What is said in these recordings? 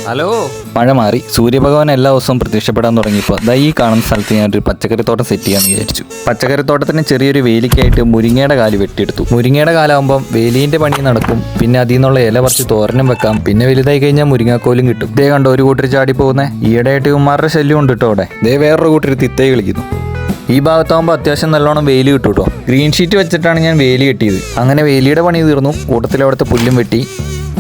Hello. മഴ മാറി സൂര്യഭഗവാൻ എല്ലാ ദിവസവും പ്രത്യക്ഷപ്പെടാൻ തുടങ്ങിയപ്പോൾ ഈ കാണുന്ന സ്ഥലത്ത് ഞാനൊരു പച്ചക്കറിത്തോട്ടം സെറ്റ് ചെയ്യാമെന്ന് വിചാരിച്ചു. പച്ചക്കറിത്തോട്ടത്തിന് ചെറിയൊരു വേലിക്കായിട്ട് മുരിങ്ങയുടെ കാല് വെട്ടിയെടുത്തു. മുരിങ്ങയുടെ കാലാകുമ്പം വേലീൻ്റെ പണി നടക്കും, പിന്നെ അതിൽ നിന്നുള്ള ഇല പറിച്ച് തോരനും വെക്കാം, പിന്നെ വലുതായി കഴിഞ്ഞാൽ മുരിങ്ങാക്കോലും കിട്ടും. ഇതേ കണ്ടോ ഒരു കൂട്ടർ ചാടി പോകുന്നേ. ഈയിടെയായിട്ട് ഇവന്മാരുടെ ശല്യം ഉണ്ട് കേട്ടോ അവിടെ. ഇതേ വേറൊരു കൂട്ടർ തിത്തേ കളിക്കുന്നു. ഈ ഭാഗത്താകുമ്പോൾ അത്യാവശ്യം നല്ലോണം വേലി കിട്ടും കേട്ടോ. ഗ്രീൻ ഷീറ്റ് വെച്ചിട്ടാണ് ഞാൻ വേലി കെട്ടിയത്. അങ്ങനെ വേലിയുടെ പണി തീർന്നു. കൂട്ടത്തിൽ അവിടുത്തെ പുല്ലും വെട്ടി.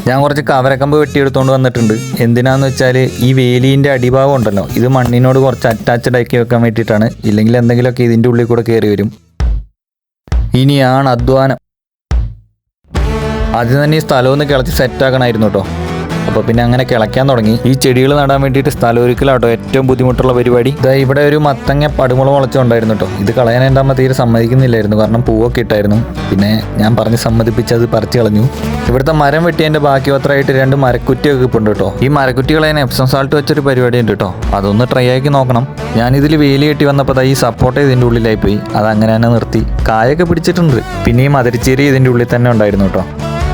ഞാൻ കുറച്ച് കവരക്കമ്പ് വെട്ടിയെടുത്തുകൊണ്ട് വന്നിട്ടുണ്ട്. എന്തിനാന്ന് വെച്ചാൽ ഈ വേലീൻ്റെ അടിഭാഗം ഉണ്ടല്ലോ, ഇത് മണ്ണിനോട് കുറച്ച് അറ്റാച്ച്ഡ് ആക്കി വെക്കാൻ വേണ്ടിയിട്ടാണ്. ഇല്ലെങ്കിൽ എന്തെങ്കിലുമൊക്കെ ഇതിൻ്റെ ഉള്ളിൽ കൂടെ കയറി വരും. ഇനിയാണ് അധ്വാനം. ആദ്യം തന്നെ ഈ സ്ഥലം ഒന്ന് കിളച്ച് സെറ്റാക്കണമായിരുന്നു കേട്ടോ. അപ്പോൾ പിന്നെ അങ്ങനെ കിളയ്ക്കാൻ തുടങ്ങി. ഈ ചെടികൾ നടാൻ വേണ്ടിയിട്ട് സ്ഥലം ഒരുക്കലാട്ടോ ഏറ്റവും ബുദ്ധിമുട്ടുള്ള പരിപാടി. ഇവിടെ ഒരു മത്തങ്ങ പടുമുള മുളച്ചുണ്ടായിരുന്നു കേട്ടോ. ഇത് കളയാൻ എൻ്റെ അമ്മ തീരെ സമ്മതിക്കുന്നില്ലായിരുന്നു, കാരണം പൂവൊക്കെ ഇട്ടായിരുന്നു. പിന്നെ ഞാൻ പറഞ്ഞ് സമ്മതിപ്പിച്ച് അത് പറിച്ചു കളഞ്ഞു. ഇവിടുത്തെ മരം വെട്ടിയതിൻ്റെ ബാക്കി പത്രമായിട്ട് 2 മരക്കുറ്റിയൊക്കെ ഇപ്പം ഉണ്ട് കേട്ടോ. ഈ മരക്കുറ്റി കളയാൻ എപ്സം സാൾട്ട് വെച്ചൊരു പരിപാടി ഉണ്ട് കേട്ടോ. അതൊന്ന് ട്രൈ ആക്കി നോക്കണം. ഞാനിതിൽ വേലി കെട്ടി വന്നപ്പോൾ ഈ സപ്പോർട്ട് ഇതിൻ്റെ ഉള്ളിലായി പോയി. അതങ്ങനെ തന്നെ നിർത്തി. കായൊക്കെ പിടിച്ചിട്ടുണ്ട്. പിന്നെ ഈ മധുരച്ചേരി ഇതിൻ്റെ ഉള്ളിൽ തന്നെ ഉണ്ടായിരുന്നു കേട്ടോ.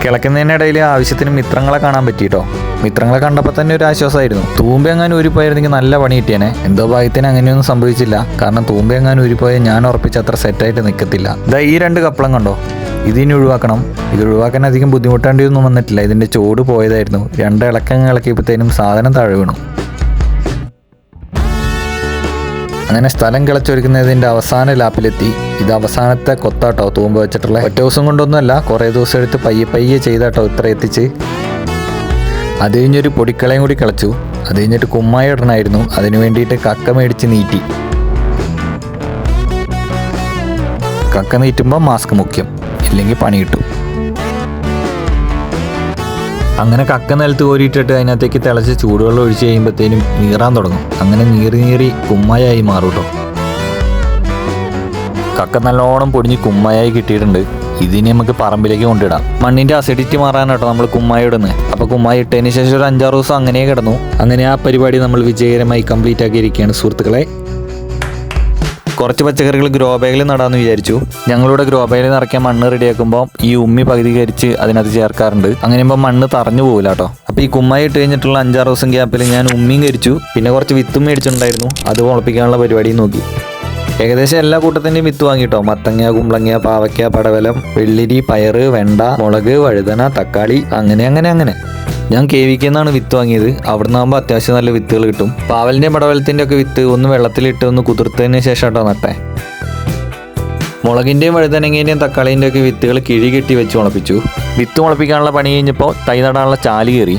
കിളക്കുന്നതിനിടയിൽ ആവശ്യത്തിന് മിത്രങ്ങളെ കാണാൻ പറ്റിയിട്ടോ. മിത്രങ്ങളെ കണ്ടപ്പോൾ തന്നെ ഒരു ആശ്വാസമായിരുന്നു. തൂമ്പെങ്ങാനും ഊരിപ്പോയിരുന്നെങ്കിൽ നല്ല പണി കിട്ടിയേനെ. എന്തോ ഭാഗ്യത്തിന് അങ്ങനെയൊന്നും സംഭവിച്ചില്ല. കാരണം തൂമ്പെങ്ങാനും ഊരിപ്പോയാൽ ഞാൻ ഉറപ്പിച്ച അത്ര സെറ്റായിട്ട് നിൽക്കത്തില്ല. ഈ 2 കപ്പളം കണ്ടോ, ഇതിനി ഒഴിവാക്കണം. ഇത് ഒഴിവാക്കാൻ അധികം ബുദ്ധിമുട്ടേണ്ടിയൊന്നും വന്നിട്ടില്ല. ഇതിൻ്റെ ചോട് പോയതായിരുന്നു. 2 ഇളക്കങ്ങൾ ഇളക്കിയപ്പോഴത്തേനും സാധനം താഴെ വീണു. അങ്ങനെ സ്ഥലം കിളച്ചൊരുക്കുന്നതിൻ്റെ അവസാന ലാപ്പിലെത്തി. ഇത് അവസാനത്തെ കൊത്താട്ടോ തൂമ്പ വെച്ചിട്ടുള്ള. ഒറ്റ ദിവസം കൊണ്ടൊന്നുമല്ല, കുറേ ദിവസം എടുത്ത് പയ്യെ ചെയ്താട്ടോ ഇത്ര എത്തിച്ച്. അത് കഴിഞ്ഞൊരു പൊടിക്കളയും കൂടി കിളച്ചു. അത് കഴിഞ്ഞിട്ട് കുമ്മായി ഇടണമായിരുന്നു. അതിന് വേണ്ടിയിട്ട് കക്ക മേടിച്ച് നീറ്റി. കക്ക നീറ്റുമ്പോൾ മാസ്ക് മുഖ്യം, ഇല്ലെങ്കിൽ പണി കിട്ടും. അങ്ങനെ കക്ക നിലത്ത് കോരിയിട്ടിട്ട് അതിനകത്തേക്ക് തിളച്ച് ചൂടുവെള്ളം ഒഴിച്ച് കഴിയുമ്പോഴത്തേനും നീറാൻ തുടങ്ങും. അങ്ങനെ നീറി കുമ്മായായി മാറും കേട്ടോ. കക്ക നല്ലോണം പൊടിഞ്ഞ് കുമ്മായായി കിട്ടിയിട്ടുണ്ട്. ഇതിന് നമുക്ക് പറമ്പിലേക്ക് കൊണ്ടിടാം. മണ്ണിൻ്റെ അസിഡിറ്റി മാറാനാട്ടോ നമ്മൾ കുമ്മായി ഇടുന്നത്. അപ്പോൾ കുമ്മായി ഇട്ടതിന് ശേഷം ഒരു 5-6 ദിവസം അങ്ങനെ കിടന്നു. അങ്ങനെ ആ പരിപാടി നമ്മൾ വിജയകരമായി കംപ്ലീറ്റ് ആക്കിയിരിക്കുകയാണ് സുഹൃത്തുക്കളെ. കുറച്ച് പച്ചക്കറികൾ ഗ്രോ ബാഗിൽ നടാമെന്ന് വിചാരിച്ചു. ഞങ്ങളിവിടെ ഗ്രോ ബാഗിൽ നിറയ്ക്കാൻ മണ്ണ് റെഡിയാക്കുമ്പോൾ ഈ ഉമ്മി പകുതി കരിച്ച് അതിനകത്ത് ചേർക്കാറുണ്ട്. അങ്ങനെയുമ്പോൾ മണ്ണ് തറഞ്ഞു പോകില്ല കേട്ടോ. അപ്പോൾ ഈ കുമ്മായി ഇട്ട് കഴിഞ്ഞിട്ടുള്ള 5-6 ദിവസം ഗ്യാപ്പിൽ ഞാൻ ഉമ്മിയും കരിച്ചു. പിന്നെ കുറച്ച് വിത്തും മേടിച്ചിട്ടുണ്ടായിരുന്നു. അത് മുളപ്പിക്കാനുള്ള പരിപാടിയും നോക്കി. ഏകദേശം എല്ലാ കൂട്ടത്തിൻ്റെയും വിത്ത് വാങ്ങിട്ടോ. മത്തങ്ങ, കുമ്പളങ്ങ, പാവയ്ക്ക, പടവലം, വെള്ളിരി, പയറ്, വെണ്ട, മുളക്, വഴുതന, തക്കാളി, അങ്ങനെ ഞാൻ KVK എന്നാണ് വിത്ത് വാങ്ങിയത്. അവിടെ നിന്നാകുമ്പോൾ അത്യാവശ്യം നല്ല വിത്തുകൾ കിട്ടും. പാവലിൻ്റെയും പടവലത്തിൻ്റെ ഒക്കെ വിത്ത് ഒന്ന് വെള്ളത്തിലിട്ട് ഒന്ന് കുതിർത്തതിന് ശേഷം കേട്ടോ നട്ടേ. മുളകിൻ്റെയും വഴുതനങ്ങേൻ്റെയും തക്കാളീൻ്റെ ഒക്കെ വിത്തുകൾ കിഴി കെട്ടി വെച്ച് മുളപ്പിച്ചു. വിത്ത് മുളപ്പിക്കാനുള്ള പണി കഴിഞ്ഞപ്പോൾ തൈ നടാനുള്ള ചാല് കയറി.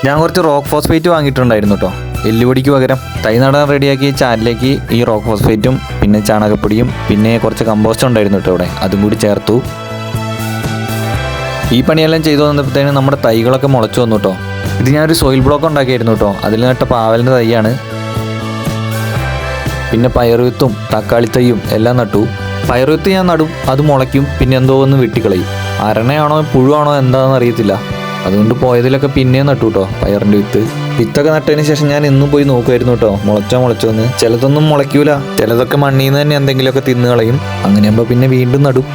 ഞാൻ കുറച്ച് റോക്ക് ഫോസ്ഫേറ്റ് വാങ്ങിയിട്ടുണ്ടായിരുന്നു കേട്ടോ. എല്ലുപൊടിക്ക് പകരം തൈ നടാൻ റെഡിയാക്കി ചാലിലേക്ക് ഈ റോക്ക് ഫോസ്ഫേറ്റും പിന്നെ ചാണകപ്പൊടിയും പിന്നെ കുറച്ച് കമ്പോസ്റ്റ് ഉണ്ടായിരുന്നു കേട്ടോ ഇവിടെ, അതും കൂടി ചേർത്തു. ഈ പണിയെല്ലാം ചെയ്തു വന്നപ്പോഴത്തേനും നമ്മുടെ തൈകളൊക്കെ മുളച്ചു വന്നു കേട്ടോ. ഇത് ഞാനൊരു സോയിൽ ബ്ലോക്ക് ഉണ്ടാക്കിയായിരുന്നു കേട്ടോ. അതിൽ നട്ട പാവലിൻ്റെ തൈയാണ്. പിന്നെ പയറുവിത്തും തക്കാളി തൈയും എല്ലാം നട്ടു. പയറുവിത്ത് ഞാൻ നടും, അത് മുളയ്ക്കും, പിന്നെ എന്തോ ഒന്ന് വെട്ടിക്കളയും. അരണയാണോ പുഴുവാണോ എന്താണെന്ന് അറിയത്തില്ല. അതുകൊണ്ട് പോയതിലൊക്കെ പിന്നെയും നട്ടു കേട്ടോ പയറിൻ്റെ വിത്തൊക്കെ നട്ടതിന് ശേഷം ഞാൻ എന്നും പോയി നോക്കുമായിരുന്നു കേട്ടോ മുളച്ചോന്ന്. ചിലതൊന്നും മുളയ്ക്കൂല, ചിലതൊക്കെ മണ്ണിൽ നിന്ന് തന്നെ എന്തെങ്കിലുമൊക്കെ തിന്നു കളയും. അങ്ങനെയാകുമ്പോൾ പിന്നെ വീണ്ടും നടും.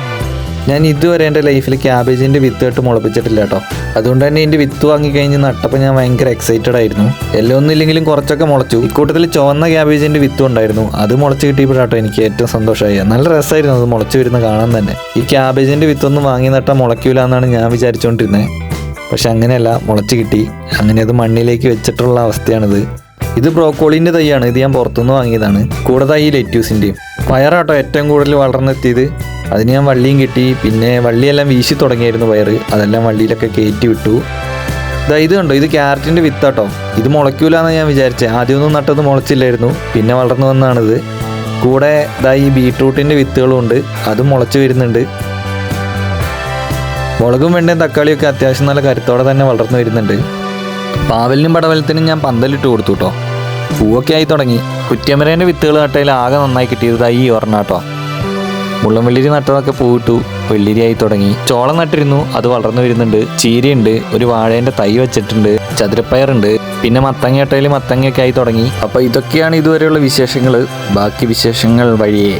ഞാൻ ഇതുവരെ എൻ്റെ ലൈഫിൽ ക്യാബേജിൻ്റെ വിത്ത് ഇട്ട് മുളപ്പിച്ചിട്ടില്ല കേട്ടോ. അതുകൊണ്ട് തന്നെ എൻ്റെ വിത്ത് വാങ്ങിക്കഴിഞ്ഞ് നട്ടപ്പോൾ ഞാൻ ഭയങ്കര എക്സൈറ്റഡ് ആയിരുന്നു. എല്ലാം ഒന്നുമില്ലെങ്കിലും കുറച്ചൊക്കെ മുളച്ചു. ഇക്കൂട്ടത്തിൽ ചുവന്ന ക്യാബേജിൻ്റെ വിത്തും ഉണ്ടായിരുന്നു. അത് മുളച്ച് കിട്ടിയപ്പോഴാട്ടോ എനിക്ക് ഏറ്റവും സന്തോഷമായി. നല്ല രസമായിരുന്നു അത് മുളച്ച് വരുന്ന കാണാൻ തന്നെ. ഈ ക്യാബേജിൻ്റെ വിത്തൊന്നും വാങ്ങി നട്ടാൽ മുളയ്ക്കൂല എന്നാണ് ഞാൻ വിചാരിച്ചുകൊണ്ടിരുന്നത്. പക്ഷെ അങ്ങനെയല്ല, മുളച്ച് കിട്ടി. അങ്ങനെ അത് മണ്ണിലേക്ക് വെച്ചിട്ടുള്ള അവസ്ഥയാണിത്. ഇത് ബ്രോക്കോളിൻ്റെ തൈയാണ്. ഇത് ഞാൻ പുറത്തുനിന്ന് വാങ്ങിയതാണ്. കൂടാതെ ഈ ലെറ്റ്യൂസിൻ്റെയും. പയറാട്ടോ ഏറ്റവും കൂടുതൽ വളർന്നെത്തിയത്. അതിന് ഞാൻ വള്ളിയും കിട്ടി. പിന്നെ വള്ളിയെല്ലാം വീശി തുടങ്ങിയായിരുന്നു പയറ്. അതെല്ലാം വള്ളിയിലൊക്കെ കയറ്റി വിട്ടു. ഇത് കണ്ടോ, ഇത് ക്യാരറ്റിൻ്റെ വിത്താട്ടോ. ഇത് മുളയ്ക്കൂല എന്നാണ് ഞാൻ വിചാരിച്ചത്. ആദ്യമൊന്നും നട്ടത് മുളച്ചില്ലായിരുന്നു, പിന്നെ വളർന്നു വന്നതാണിത്. കൂടെ ഈ ബീട്രൂട്ടിൻ്റെ വിത്തുകളും ഉണ്ട്, അതും മുളച്ച് വരുന്നുണ്ട്. മുളകും വെണ്ടയും തക്കാളിയൊക്കെ അത്യാവശ്യം നല്ല കരുത്തോടെ തന്നെ വളർന്നു വരുന്നുണ്ട്. പാവലിനും പടവലത്തിനും ഞാൻ പന്തലിട്ട് കൊടുത്തു കേട്ടോ. പൂവൊക്കെ ആയി തുടങ്ങി. കുറ്റിയമരേൻ്റെ വിത്തുകൾ നട്ടതിൽ ആകെ നന്നായി കിട്ടിയത് ഈ ഒരെണ്ണാട്ടോ. മുള്ളം വെള്ളിരി നട്ടതൊക്കെ പൂവിട്ടു, വെള്ളിരിയായി തുടങ്ങി. ചോളം നട്ടിരുന്നു, അത് വളർന്നു വരുന്നുണ്ട്. ചീരയുണ്ട്, ഒരു വാഴേൻ്റെ തൈ വെച്ചിട്ടുണ്ട്, ചതുരപ്പയറുണ്ട്, പിന്നെ മത്തങ്ങ ഇട്ടതിൽ മത്തങ്ങയൊക്കെ ആയി തുടങ്ങി. അപ്പോൾ ഇതൊക്കെയാണ് ഇതുവരെയുള്ള വിശേഷങ്ങൾ. ബാക്കി വിശേഷങ്ങൾ വഴിയേ